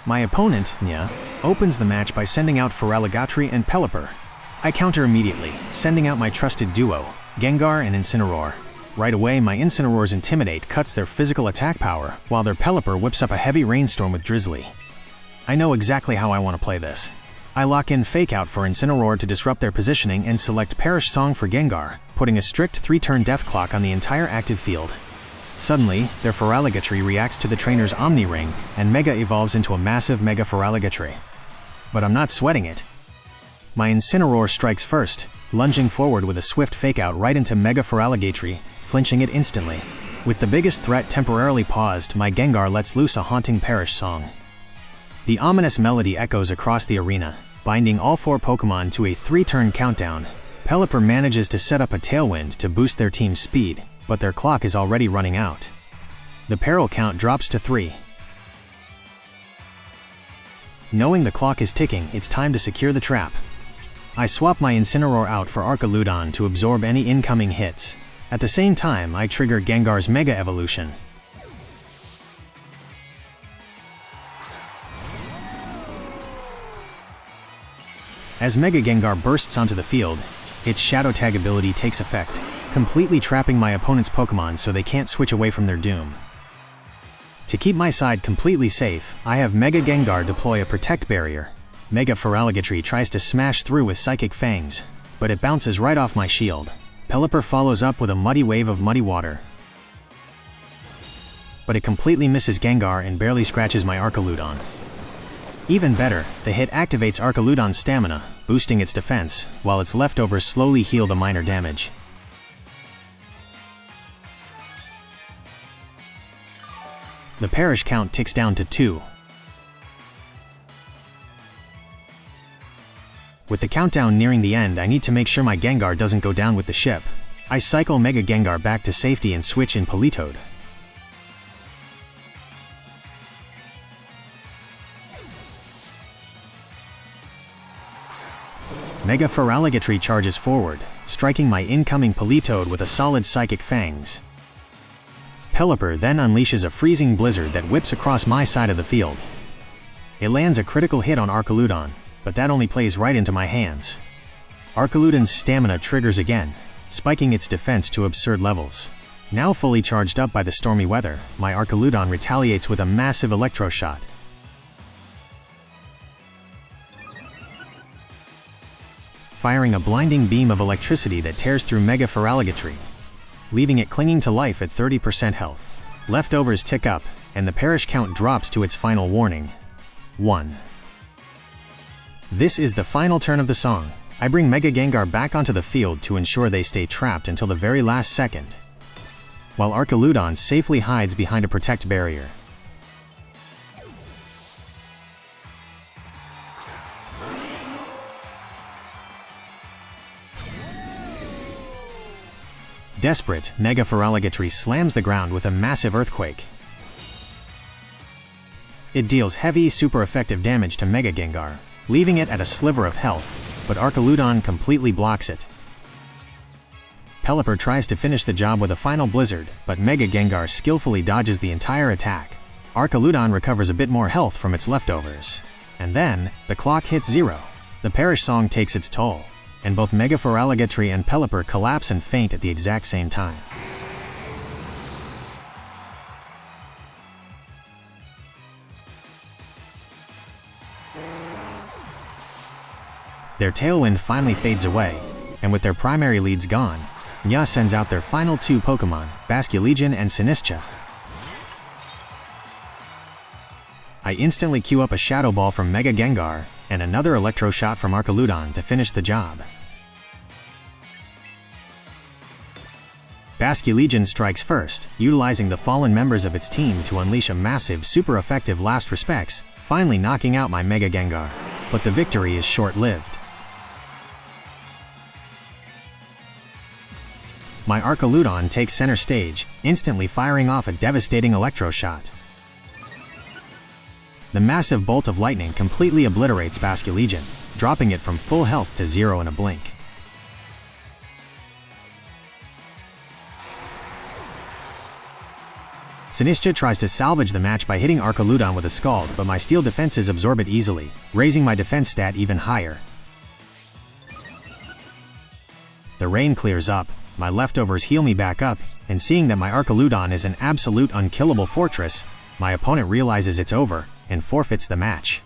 My opponent, Nya, opens the match by sending out Feraligatr and Pelipper. I counter immediately, sending out my trusted duo, Gengar and Incineroar. Right away, my Incineroar's Intimidate cuts their physical attack power, while their Pelipper whips up a heavy rainstorm with Drizzly. I know exactly how I want to play this. I lock in Fake Out for Incineroar to disrupt their positioning and select Perish Song for Gengar, putting a strict 3-turn death clock on the entire active field. Suddenly, their Feraligatr reacts to the trainer's Omni Ring, and Mega evolves into a massive Mega Feraligatr. But I'm not sweating it. My Incineroar strikes first, lunging forward with a swift Fake Out right into Mega Feraligatr, flinching it instantly. With the biggest threat temporarily paused, my Gengar lets loose a haunting Perish Song. The ominous melody echoes across the arena, binding all 4 Pokémon to a 3-turn countdown. Pelipper manages to set up a Tailwind to boost their team's speed, but their clock is already running out. The peril count drops to 3. Knowing the clock is ticking, it's time to secure the trap. I swap my Incineroar out for Archaludon to absorb any incoming hits. At the same time, I trigger Gengar's Mega Evolution. As Mega Gengar bursts onto the field, its Shadow Tag ability takes effect, completely trapping my opponent's Pokémon so they can't switch away from their doom. To keep my side completely safe, I have Mega Gengar deploy a Protect Barrier. Mega Feraligatr tries to smash through with Psychic Fangs, but it bounces right off my shield. Pelipper follows up with a Muddy Wave of Muddy Water. But it completely misses Gengar and barely scratches my Archaludon. Even better, the hit activates Archaludon's stamina, boosting its defense, while its leftovers slowly heal the minor damage. The Perish count ticks down to 2. With the countdown nearing the end, I need to make sure my Gengar doesn't go down with the ship. I cycle Mega Gengar back to safety and switch in Politoed. Mega Feraligatr charges forward, striking my incoming Politoed with a solid Psychic Fangs. Pelipper then unleashes a freezing blizzard that whips across my side of the field. It lands a critical hit on Archaludon, but that only plays right into my hands. Archaludon's stamina triggers again, spiking its defense to absurd levels. Now fully charged up by the stormy weather, my Archaludon retaliates with a massive Electro shot. Firing a blinding beam of electricity that tears through Mega Feraligatr, leaving it clinging to life at 30% health. Leftovers tick up, and the Perish count drops to its final warning. 1. This is the final turn of the song. I bring Mega Gengar back onto the field to ensure they stay trapped until the very last second, while Archaludon safely hides behind a Protect Barrier. Desperate, Mega Feraligatr slams the ground with a massive earthquake. It deals heavy, super effective damage to Mega Gengar, leaving it at a sliver of health, but Archaludon completely blocks it. Pelipper tries to finish the job with a final blizzard, but Mega Gengar skillfully dodges the entire attack. Archaludon recovers a bit more health from its leftovers. And then, the clock hits 0. The Perish Song takes its toll, and both Mega Feraligatr and Pelipper collapse and faint at the exact same time. Their Tailwind finally fades away, and with their primary leads gone, Nya sends out their final 2 Pokémon, Basculegion and Sinistcha. I instantly queue up a Shadow Ball from Mega Gengar, and another Electro Shot from Archaludon to finish the job. Basculegion strikes first, utilizing the fallen members of its team to unleash a massive, super effective Last Respects, finally knocking out my Mega Gengar. But the victory is short-lived. My Archaludon takes center stage, instantly firing off a devastating Electro Shot. The massive bolt of lightning completely obliterates Basculegion, dropping it from full health to 0 in a blink. Sinistcha tries to salvage the match by hitting Archaludon with a Scald, but my steel defenses absorb it easily, raising my defense stat even higher. The rain clears up, my leftovers heal me back up, and seeing that my Archaludon is an absolute unkillable fortress, my opponent realizes it's over, and forfeits the match.